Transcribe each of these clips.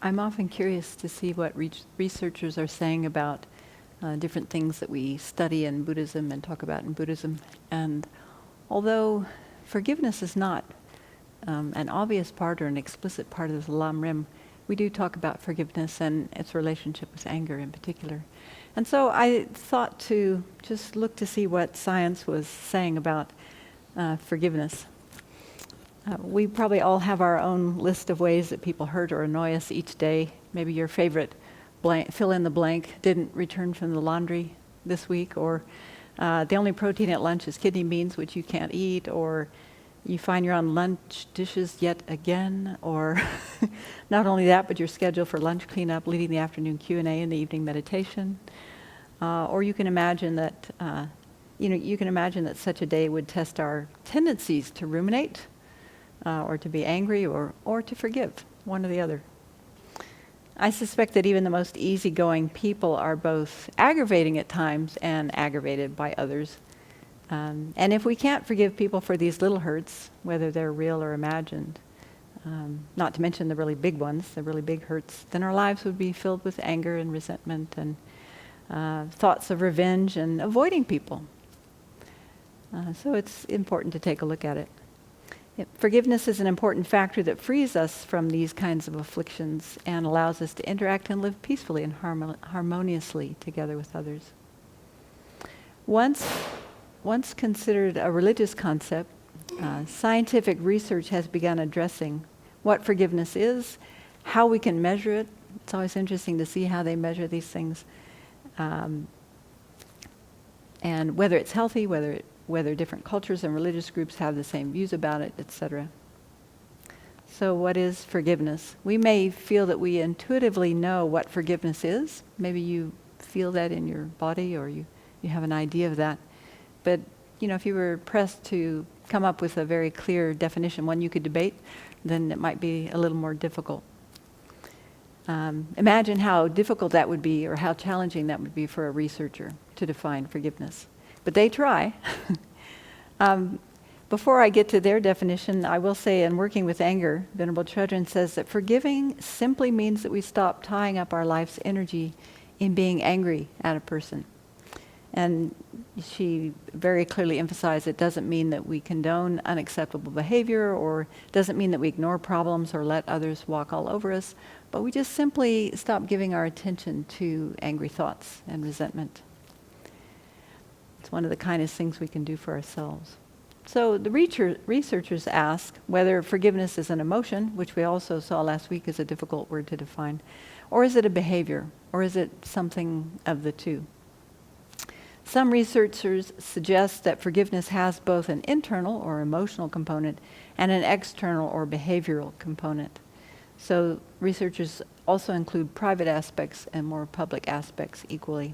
I'm often curious to see what researchers are saying about different things that we study in Buddhism and talk about in Buddhism. And although forgiveness is not an obvious part or an explicit part of the Lam Rim, we do talk about forgiveness and its relationship with anger in particular. And so I thought to just look to see what science was saying about forgiveness. We probably all have our own list of ways that people hurt or annoy us each day. Maybe your favorite fill in the blank didn't return from the laundry this week, or the only protein at lunch is kidney beans, which you can't eat, or you find you're on lunch dishes yet again, or not only that, but your schedule for lunch cleanup, leading the afternoon Q&A and the evening meditation. Or you can imagine that you can imagine that such a day would test our tendencies to ruminate, or to be angry, or to forgive, one or the other. I suspect that even the most easygoing people are both aggravating at times and aggravated by others. And if we can't forgive people for these little hurts, whether they're real or imagined, not to mention the really big ones, the really big hurts, then our lives would be filled with anger and resentment and thoughts of revenge and avoiding people. So it's important to take a look at it. Forgiveness is an important factor that frees us from these kinds of afflictions and allows us to interact and live peacefully and harmoniously together with others. Once considered a religious concept, scientific research has begun addressing what forgiveness is, how we can measure it. It's always interesting to see how they measure these things, and whether it's healthy, whether different cultures and religious groups have the same views about it, etc. So what is forgiveness? We may feel that we intuitively know what forgiveness is. Maybe you feel that in your body, or you have an idea of that. But if you were pressed to come up with a very clear definition, one you could debate, then it might be a little more difficult. Imagine how difficult that would be, or how challenging that would be for a researcher to define forgiveness. But they try. Before I get to their definition, I will say, in working with anger, Venerable Trudren says that forgiving simply means that we stop tying up our life's energy in being angry at a person. And she very clearly emphasized it doesn't mean that we condone unacceptable behavior, or doesn't mean that we ignore problems or let others walk all over us, but we just simply stop giving our attention to angry thoughts and resentment. It's one of the kindest things we can do for ourselves. So the researchers ask whether forgiveness is an emotion, which we also saw last week is a difficult word to define, or is it a behavior, or is it something of the two? Some researchers suggest that forgiveness has both an internal or emotional component and an external or behavioral component. So researchers also include private aspects and more public aspects equally.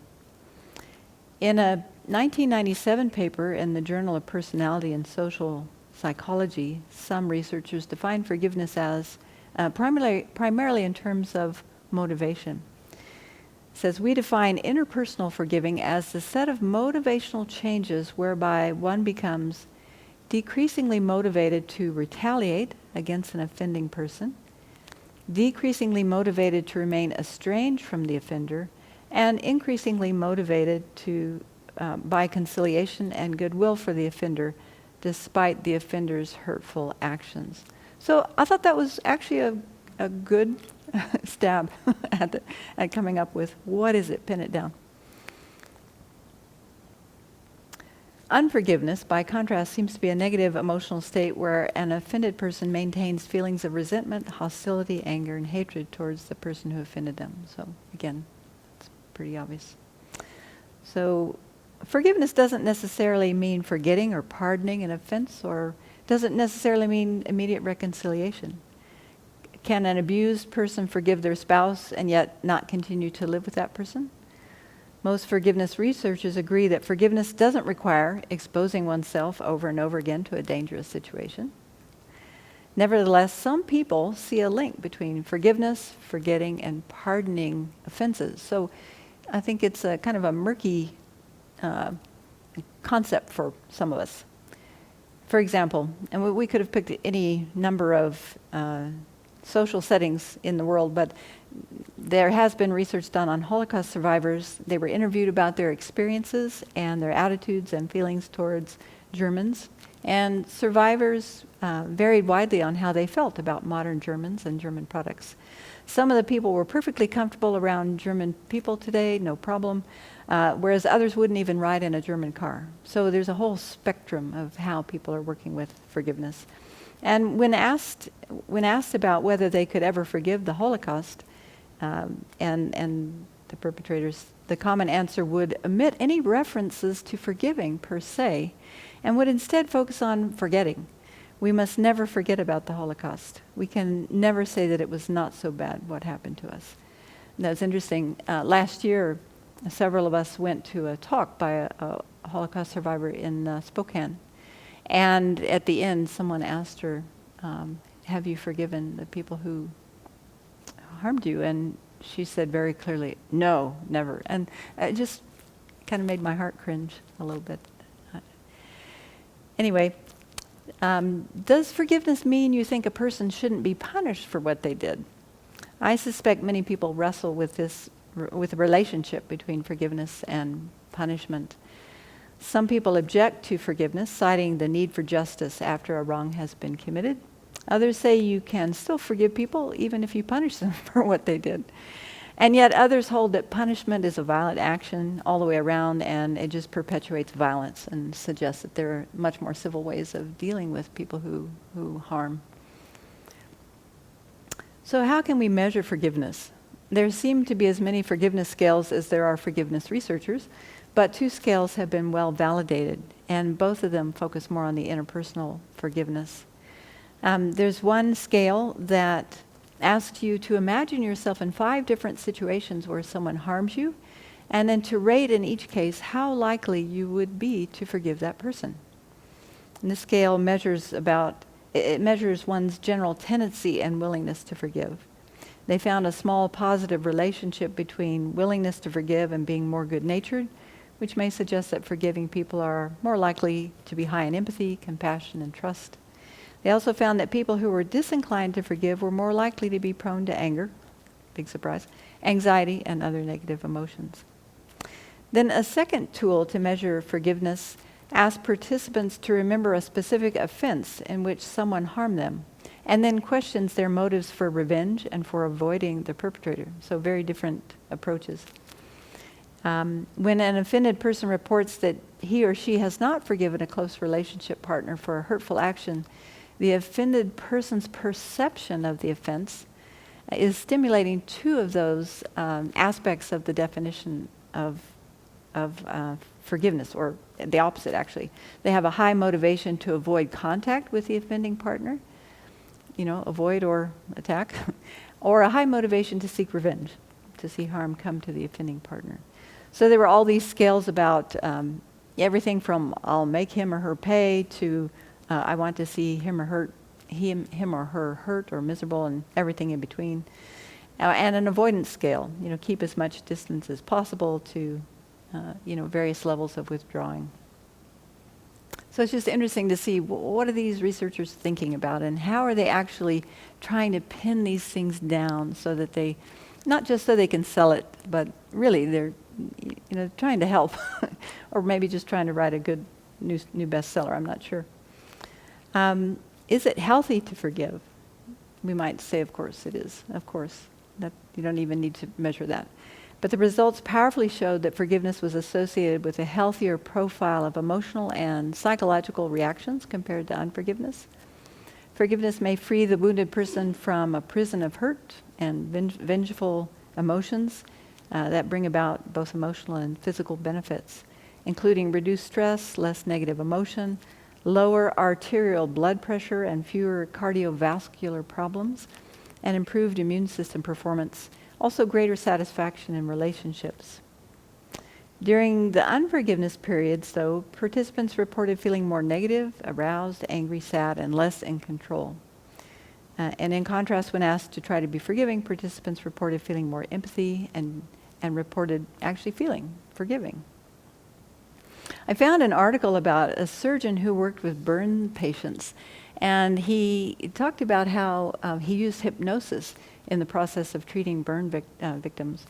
In a 1997 paper in the Journal of Personality and Social Psychology, some researchers define forgiveness as primarily in terms of motivation. It says, we define interpersonal forgiving as the set of motivational changes whereby one becomes decreasingly motivated to retaliate against an offending person, decreasingly motivated to remain estranged from the offender, and increasingly motivated by conciliation and goodwill for the offender, despite the offender's hurtful actions. So I thought that was actually a good stab at coming up with what is it, pin it down. Unforgiveness, by contrast, seems to be a negative emotional state where an offended person maintains feelings of resentment, hostility, anger, and hatred towards the person who offended them. So again, it's pretty obvious. So forgiveness doesn't necessarily mean forgetting or pardoning an offense, or doesn't necessarily mean immediate reconciliation. Can an abused person forgive their spouse and yet not continue to live with that person? Most forgiveness researchers agree that forgiveness doesn't require exposing oneself over and over again to a dangerous situation. Nevertheless, some people see a link between forgiveness, forgetting, and pardoning offenses. So I think it's a kind of a murky concept for some of us. For example, and we could have picked any number of social settings in the world, but there has been research done on Holocaust survivors. They were interviewed about their experiences and their attitudes and feelings towards Germans. And survivors varied widely on how they felt about modern Germans and German products. Some of the people were perfectly comfortable around German people today, no problem, whereas others wouldn't even ride in a German car. So there's a whole spectrum of how people are working with forgiveness. And when asked about whether they could ever forgive the Holocaust and the perpetrators, the common answer would omit any references to forgiving per se, and would instead focus on forgetting. We must never forget about the Holocaust. We can never say that it was not so bad what happened to us. And that's interesting. Last year, several of us went to a talk by a Holocaust survivor in Spokane. And at the end, someone asked her, have you forgiven the people who harmed you? And she said very clearly, no, never. And it just kind of made my heart cringe a little bit. Anyway, does forgiveness mean you think a person shouldn't be punished for what they did? I suspect many people wrestle with this, with the relationship between forgiveness and punishment. Some people object to forgiveness, citing the need for justice after a wrong has been committed. Others say you can still forgive people even if you punish them for what they did. And yet others hold that punishment is a violent action all the way around, and it just perpetuates violence, and suggests that there are much more civil ways of dealing with people who harm. So how can we measure forgiveness? There seem to be as many forgiveness scales as there are forgiveness researchers, but 2 scales have been well validated, and both of them focus more on the interpersonal forgiveness. There's one scale that asks you to imagine yourself in 5 different situations where someone harms you, and then to rate in each case how likely you would be to forgive that person. And this scale measures one's general tendency and willingness to forgive. They found a small positive relationship between willingness to forgive and being more good-natured, which may suggest that forgiving people are more likely to be high in empathy, compassion, and trust. They also found that people who were disinclined to forgive were more likely to be prone to anger, big surprise, anxiety, and other negative emotions. Then a second tool to measure forgiveness asked participants to remember a specific offense in which someone harmed them, and then questions their motives for revenge and for avoiding the perpetrator. So very different approaches. When an offended person reports that he or she has not forgiven a close relationship partner for a hurtful action, the offended person's perception of the offense is stimulating 2 of those aspects of the definition of forgiveness, or the opposite actually. They have a high motivation to avoid contact with the offending partner, avoid or attack, or a high motivation to seek revenge, to see harm come to the offending partner. So there were all these scales about everything from I'll make him or her pay to I want to see him or her hurt or miserable, and everything in between. And an avoidance scale, keep as much distance as possible to, various levels of withdrawing. So it's just interesting to see what are these researchers thinking about, and how are they actually trying to pin these things down so that they, not just so they can sell it, but really they're trying to help, or maybe just trying to write a good new bestseller, I'm not sure. Is it healthy to forgive? We might say, of course it is, of course. That you don't even need to measure that. But the results powerfully showed that forgiveness was associated with a healthier profile of emotional and psychological reactions compared to unforgiveness. Forgiveness may free the wounded person from a prison of hurt and vengeful emotions that bring about both emotional and physical benefits, including reduced stress, less negative emotion, lower arterial blood pressure and fewer cardiovascular problems, and improved immune system performance, also greater satisfaction in relationships. During the unforgiveness periods, though, participants reported feeling more negative, aroused, angry, sad, and less in control. And in contrast, when asked to try to be forgiving, participants reported feeling more empathy and reported actually feeling forgiving. I found an article about a surgeon who worked with burn patients, and he talked about how he used hypnosis in the process of treating burn victims,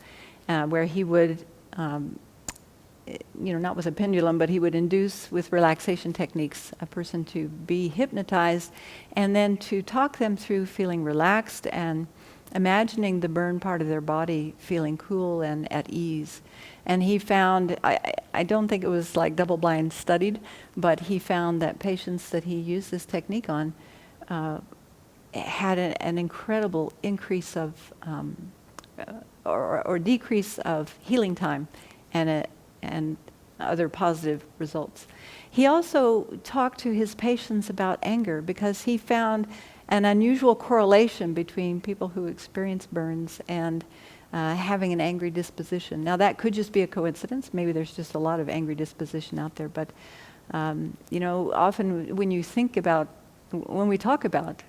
where he would, not with a pendulum, but he would induce with relaxation techniques a person to be hypnotized and then to talk them through feeling relaxed and imagining the burn part of their body feeling cool and at ease. And he found, I don't think it was like double-blind studied, but he found that patients that he used this technique on had an incredible increase of, or decrease of healing time and other positive results. He also talked to his patients about anger because he found an unusual correlation between people who experience burns and having an angry disposition. Now that could just be a coincidence. Maybe there's just a lot of angry disposition out there. But often when you think about, when we talk about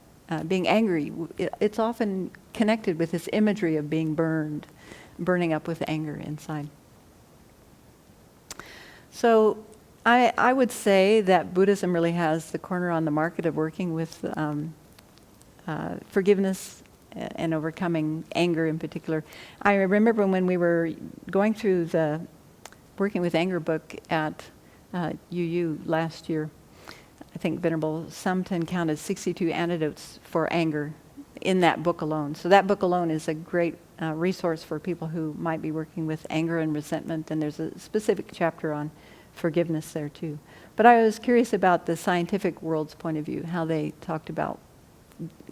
being angry, it's often connected with this imagery of being burning up with anger inside. So I would say that Buddhism really has the corner on the market of working with forgiveness and overcoming anger in particular. I remember when we were going through the Working with Anger book at UU last year, I think Venerable Samten counted 62 antidotes for anger in that book alone. So that book alone is a great resource for people who might be working with anger and resentment, and there's a specific chapter on forgiveness there too. But I was curious about the scientific world's point of view, how they talked about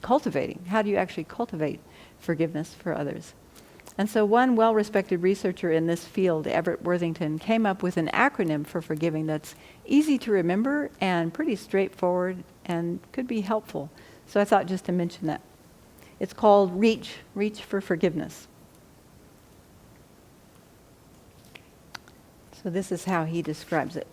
cultivating. How do you actually cultivate forgiveness for others? And so one well-respected researcher in this field, Everett Worthington, came up with an acronym for forgiving that's easy to remember and pretty straightforward and could be helpful. So I thought just to mention that. It's called REACH, Reach for Forgiveness. So this is how he describes it.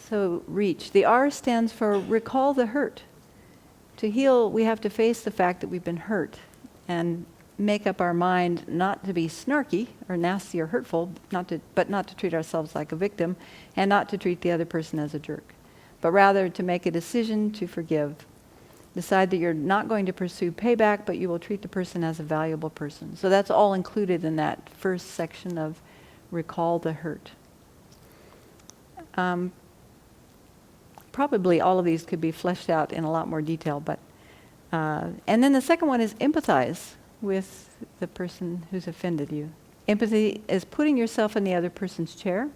So reach. The R stands for recall the hurt. To heal, we have to face the fact that we've been hurt and make up our mind not to be snarky or nasty or hurtful, but not to treat ourselves like a victim and not to treat the other person as a jerk, but rather to make a decision to forgive. Decide that you're not going to pursue payback, but you will treat the person as a valuable person. So that's all included in that first section of recall the hurt. Probably all of these could be fleshed out in a lot more detail, but and then the second one is empathize with the person who's offended you. Empathy is putting yourself in the other person's chair.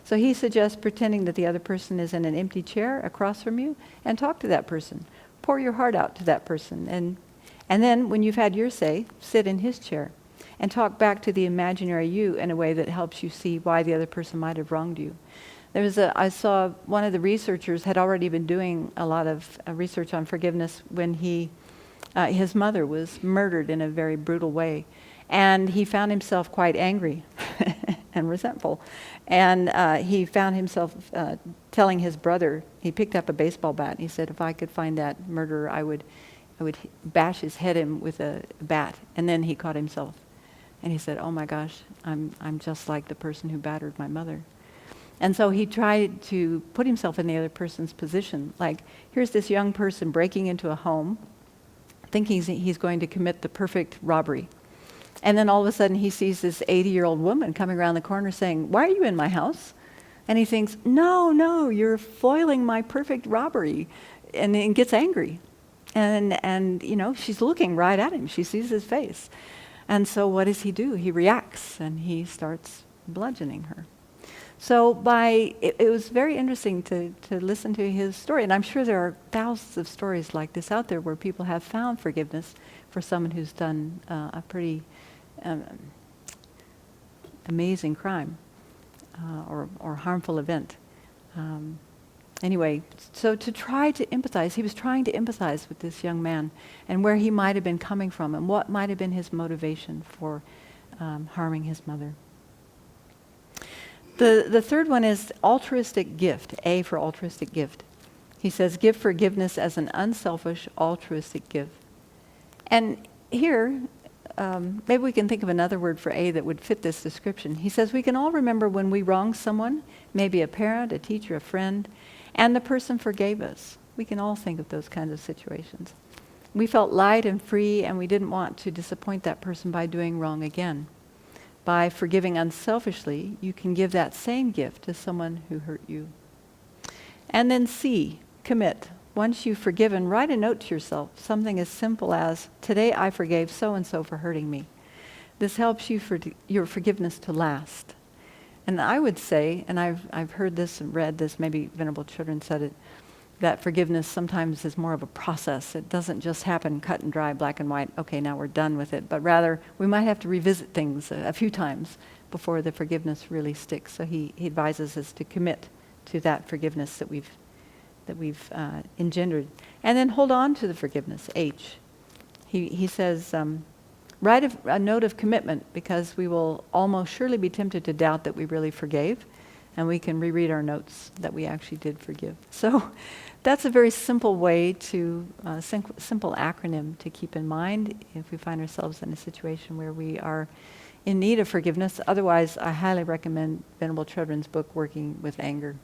So he suggests pretending that the other person is in an empty chair across from you and talk to that person. Pour your heart out to that person. And then when you've had your say, sit in his chair and talk back to the imaginary you in a way that helps you see why the other person might have wronged you. I saw one of the researchers had already been doing a lot of research on forgiveness when his mother was murdered in a very brutal way. And he found himself quite angry and resentful. And he found himself telling his brother, he picked up a baseball bat and he said, if I could find that murderer, I would bash his head in with a bat. And then he caught himself. And he said, oh my gosh, I'm just like the person who battered my mother. And so he tried to put himself in the other person's position. Like, here's this young person breaking into a home, thinking he's going to commit the perfect robbery. And then all of a sudden he sees this 80-year-old woman coming around the corner saying, why are you in my house? And he thinks, no, you're foiling my perfect robbery. And then gets angry. And she's looking right at him. She sees his face. And so what does he do? He reacts and he starts bludgeoning her. So it was very interesting to listen to his story. And I'm sure there are thousands of stories like this out there where people have found forgiveness for someone who's done a pretty amazing crime or harmful event. Anyway, so to try to empathize, he was trying to empathize with this young man and where he might have been coming from and what might have been his motivation for harming his mother. The third one is altruistic gift, A for altruistic gift. He says, give forgiveness as an unselfish altruistic gift. And here, maybe we can think of another word for A that would fit this description. He says we can all remember when we wronged someone, maybe a parent, a teacher, a friend, and the person forgave us. We can all think of those kinds of situations. We felt light and free, and we didn't want to disappoint that person by doing wrong again. By forgiving unselfishly, you can give that same gift to someone who hurt you. And then C, commit. Once you've forgiven, write a note to yourself, something as simple as, today I forgave so-and-so for hurting me. This helps you for your forgiveness to last. And I would say, and I've heard this and read this, maybe Venerable Children said it, that forgiveness sometimes is more of a process. It doesn't just happen cut and dry, black and white, okay, now we're done with it. But rather, we might have to revisit things a few times before the forgiveness really sticks. So he advises us to commit to that forgiveness that we've engendered. And then hold on to the forgiveness, H. He says, write a note of commitment, because we will almost surely be tempted to doubt that we really forgave, and we can reread our notes that we actually did forgive. So that's a very simple way to, simple acronym to keep in mind if we find ourselves in a situation where we are in need of forgiveness. Otherwise, I highly recommend Venerable Chödrön's book, Working with Anger.